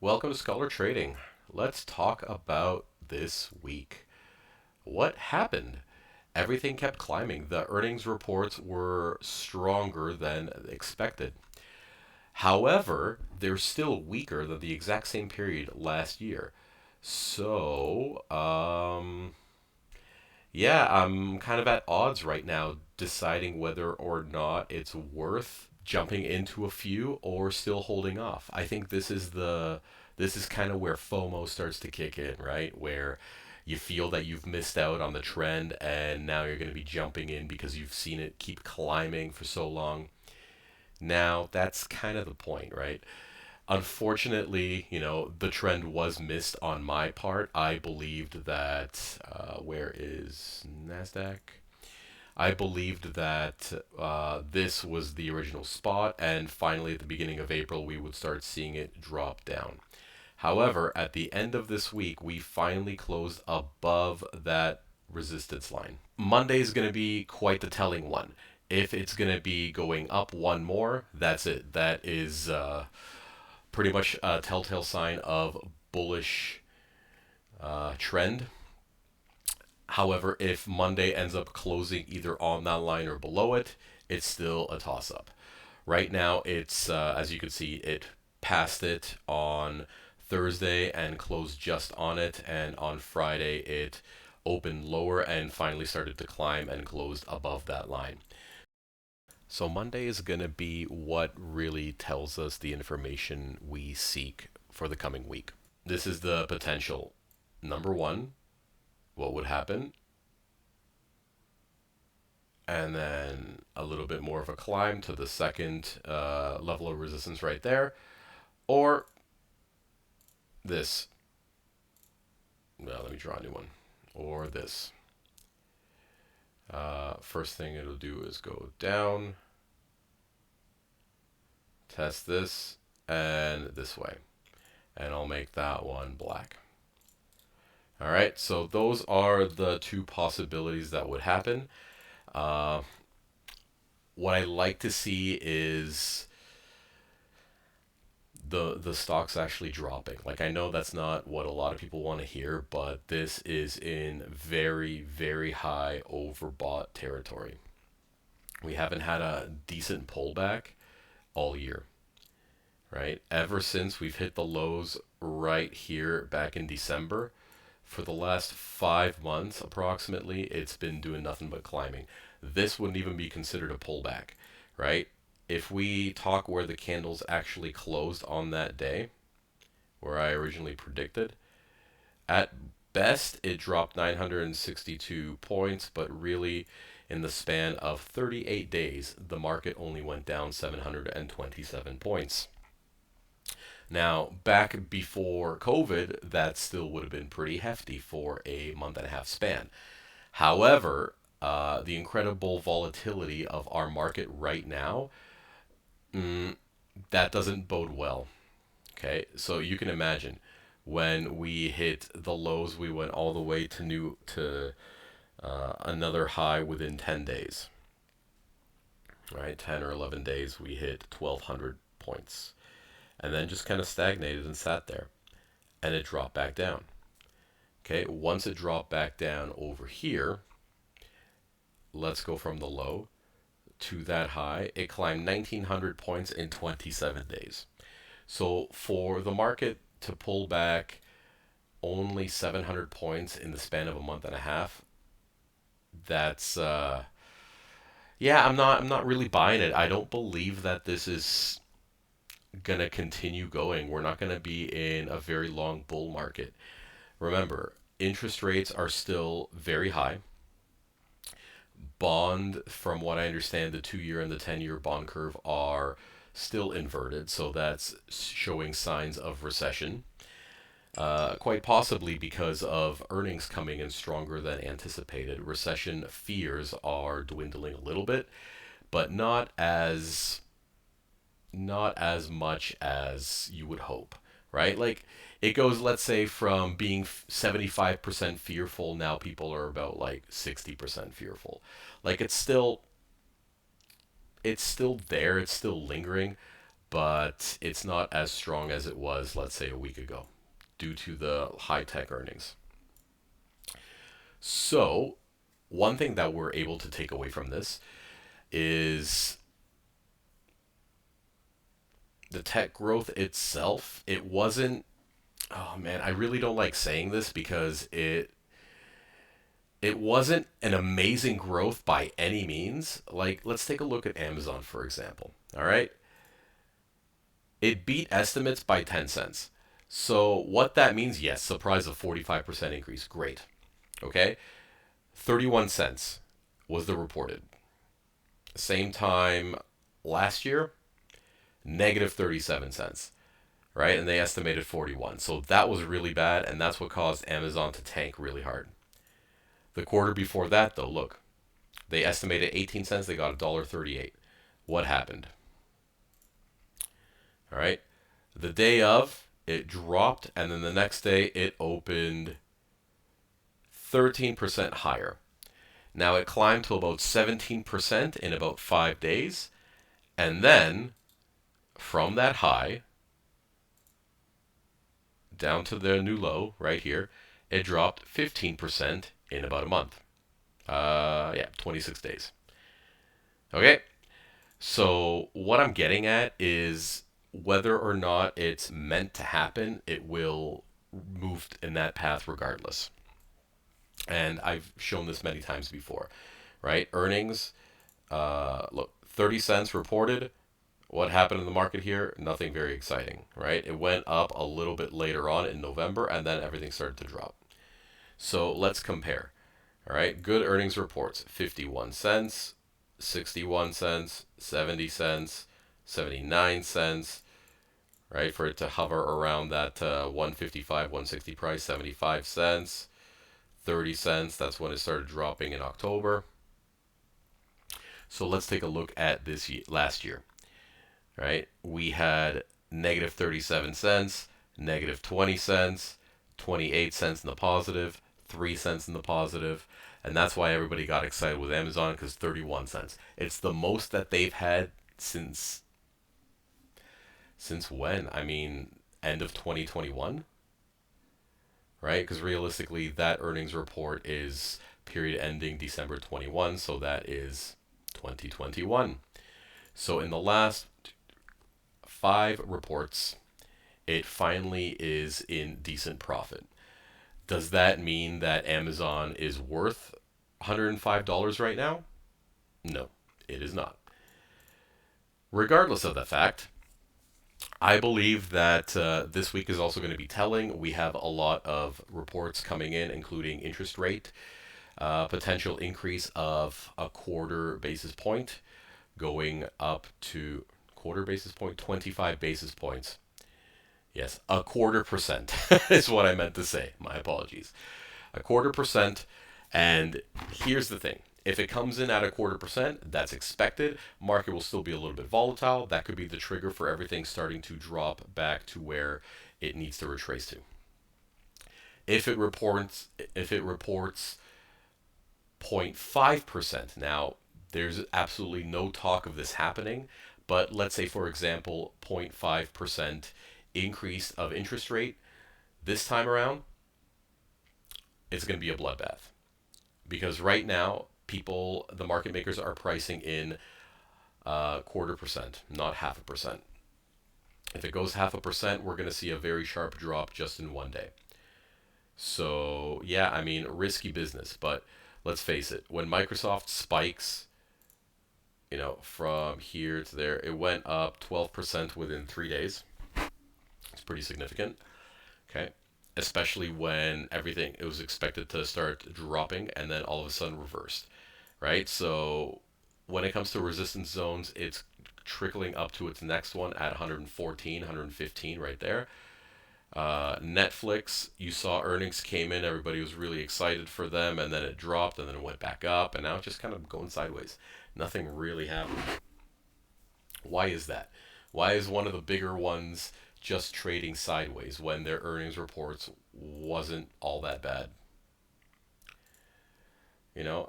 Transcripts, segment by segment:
Welcome to Scholar Trading. Let's talk about this week. What happened? Everything kept climbing. The earnings reports were stronger than expected. However, they're still weaker than the exact same period last year. So, yeah, I'm kind of at odds right now deciding whether or not it's worth jumping into a few or still holding off. I think this is kind of where FOMO starts to kick in, right? Where you feel that you've missed out on the trend and now you're going to be jumping in because you've seen it keep climbing for so long. Now, that's kind of the point, right? Unfortunately, the trend was missed on my part. I believed that, where is NASDAQ? I believed that this was the original spot, and finally at the beginning of April, we would start seeing it drop down. However, at the end of this week, we finally closed above that resistance line. Monday is going to be quite the telling one. If it's going to be going up one more, that's it. That is pretty much a telltale sign of bullish trend. However, if Monday ends up closing either on that line or below it, it's still a toss up. Right now, it's as you can see, it passed it on Thursday and closed just on it, and on Friday it opened lower and finally started to climb and closed above that line. So Monday is going to be what really tells us the information we seek for the coming week. This is the potential. Number one, what would happen? And then a little bit more of a climb to the second level of resistance right there. Or this. Well, let me draw a new one. Or this. First thing it'll do is go down, test this, and this way. And I'll make that one black. All right, so those are the two possibilities that would happen. Uh, what I like to see is the stocks actually dropping. Like, I know that's not what a lot of people want to hear, but this is in very, very high overbought territory. We haven't had a decent pullback all year, right? Ever since we've hit the lows right here back in December, for the last 5 months approximately, it's been doing nothing but climbing. This wouldn't even be considered a pullback, right? If we talk where the candles actually closed on that day, where I originally predicted, at best it dropped 962 points, but really in the span of 38 days, the market only went down 727 points. Now, back before COVID, that still would have been pretty hefty for a month and a half span. However, the incredible volatility of our market right now, mm, that doesn't bode well. Okay, so you can imagine when we hit the lows, we went all the way to another high within 10 days. Right, 10 or 11 days, we hit 1,200 points, and then just kind of stagnated and sat there, and it dropped back down. Okay, once it dropped back down over here, let's go from the low to that high. It climbed 1,900 points in 27 days. So for the market to pull back only 700 points in the span of a month and a half, that's yeah, I'm not really buying it. I don't believe that this is gonna continue going. We're not gonna be in a very long bull market. Remember, interest rates are still very high. Bond, from what I understand, the 2 year and the 10-year bond curve are still inverted, so that's showing signs of recession. Quite possibly because of earnings coming in stronger than anticipated. Recession fears are dwindling a little bit, but not as much as you would hope, right? Like, it goes, let's say, from being 75% fearful, now people are about like 60% fearful. Like, it's still there, it's still lingering, but it's not as strong as it was, let's say, a week ago due to the high tech earnings. So, one thing that we're able to take away from this is the tech growth itself. It wasn't, oh man, I really don't like saying this because it wasn't an amazing growth by any means. Like, let's take a look at Amazon, for example. All right. It beat estimates by 10 cents. So, what that means, yes, surprise of 45% increase. Great. Okay. 31 cents was the reported. Same time last year, negative 37 cents, right? And they estimated 41. So that was really bad, and that's what caused Amazon to tank really hard. The quarter before that, though, look, they estimated 18 cents, they got $1.38. What happened? All right. The day of, it dropped, and then the next day, it opened 13% higher. Now it climbed to about 17% in about 5 days, and then from that high down to the new low right here, it dropped 15% in about a month. Yeah, 26 days. Okay, so what I'm getting at is whether or not it's meant to happen, it will move in that path regardless. And I've shown this many times before, right? Earnings, look, 30 cents reported. What happened in the market here? Nothing very exciting, right? It went up a little bit later on in November, and then everything started to drop. So let's compare. All right, good earnings reports: 51 cents, 61 cents, 70 cents, 79 cents, right? For it to hover around that 155, 160 price, 75 cents, 30 cents. That's when it started dropping in October. So let's take a look at this last year, right? We had negative 37 cents, negative 20 cents, 28 cents in the positive, 3 cents in the positive, and that's why everybody got excited with Amazon, because 31 cents. It's the most that they've had since when? I mean, end of 2021, right? Because realistically, that earnings report is period ending December 21, so that is 2021. So in the last 5 reports, it finally is in decent profit. Does that mean that Amazon is worth $105 right now? No, it is not. Regardless of the fact, I believe that this week is also going to be telling. We have a lot of reports coming in, including interest rate, potential increase of a quarter basis point, going up to quarter basis point, 25 basis points. Yes, a quarter percent is what I meant to say. My apologies. A quarter percent. And here's the thing: if it comes in at a quarter percent, that's expected. Market will still be a little bit volatile. That could be the trigger for everything starting to drop back to where it needs to retrace to. If it reports 0.5%, now there's absolutely no talk of this happening, but let's say, for example, 0.5% increase of interest rate this time around, it's going to be a bloodbath. Because right now, the market makers are pricing in quarter percent, not 0.5%. If it goes 0.5%, we're going to see a very sharp drop just in one day. So, yeah, I mean, risky business. But let's face it, when Microsoft spikes, from here to there, it went up 12% within 3 days. It's pretty significant. Okay. Especially when it was expected to start dropping and then all of a sudden reversed, right? So when it comes to resistance zones, it's trickling up to its next one at 114, 115 right there. Netflix, you saw earnings came in, everybody was really excited for them, and then it dropped, and then it went back up, and now it's just kind of going sideways. Nothing really happened. Why is that? Why is one of the bigger ones just trading sideways when their earnings reports wasn't all that bad?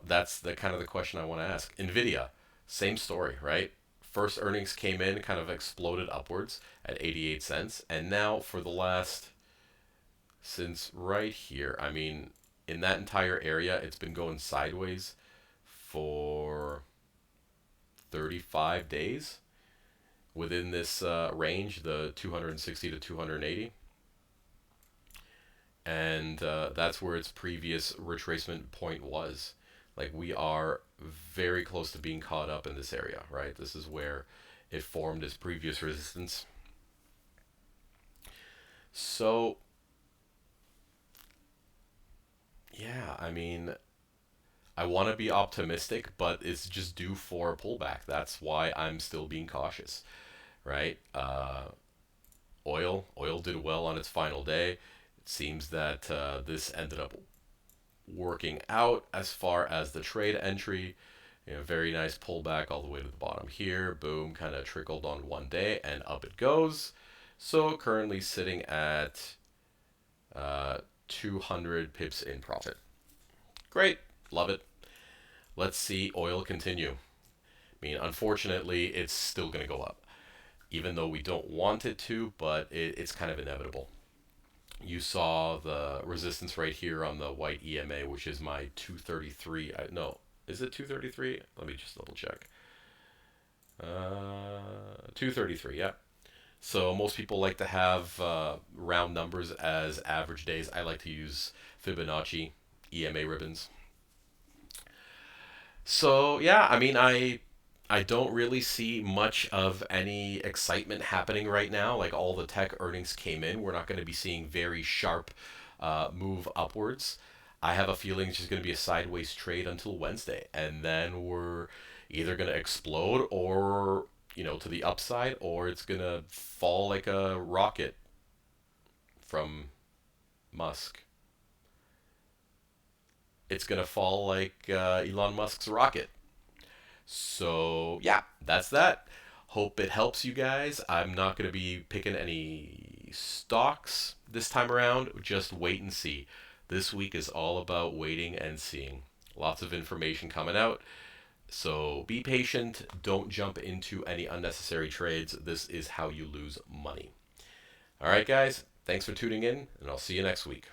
That's the kind of the question I want to ask. Nvidia, same story, right? First earnings came in, kind of exploded upwards at 88 cents. And now for the last, since right here, I mean, in that entire area, it's been going sideways for 35 days within this range, the 260 to 280. And that's where its previous retracement point was. Like, we are very close to being caught up in this area, right? This is where it formed its previous resistance. So, yeah, I mean, I want to be optimistic, but it's just due for a pullback. That's why I'm still being cautious, right? Oil did well on its final day. It seems that this ended up working out as far as the trade entry. Very nice pullback all the way to the bottom here. Boom, kind of trickled on one day and up it goes. So currently sitting at 200 pips in profit. Great, love it. Let's see oil continue. I mean, unfortunately, it's still going to go up, even though we don't want it to, but it's kind of inevitable. You saw the resistance right here on the white EMA, which is my 233. No, is it 233? Let me just double check. 233, yeah. So most people like to have round numbers as average days. I like to use Fibonacci EMA ribbons. So yeah, I mean, I don't really see much of any excitement happening right now. Like, all the tech earnings came in. We're not going to be seeing very sharp move upwards. I have a feeling it's just going to be a sideways trade until Wednesday, and then we're either going to explode or, to the upside, or it's going to fall like a rocket from Musk. It's going to fall like Elon Musk's rocket. So, yeah, that's that. Hope it helps you guys. I'm not going to be picking any stocks this time around. Just wait and see. This week is all about waiting and seeing. Lots of information coming out. So be patient. Don't jump into any unnecessary trades. This is how you lose money. All right, guys. Thanks for tuning in, and I'll see you next week.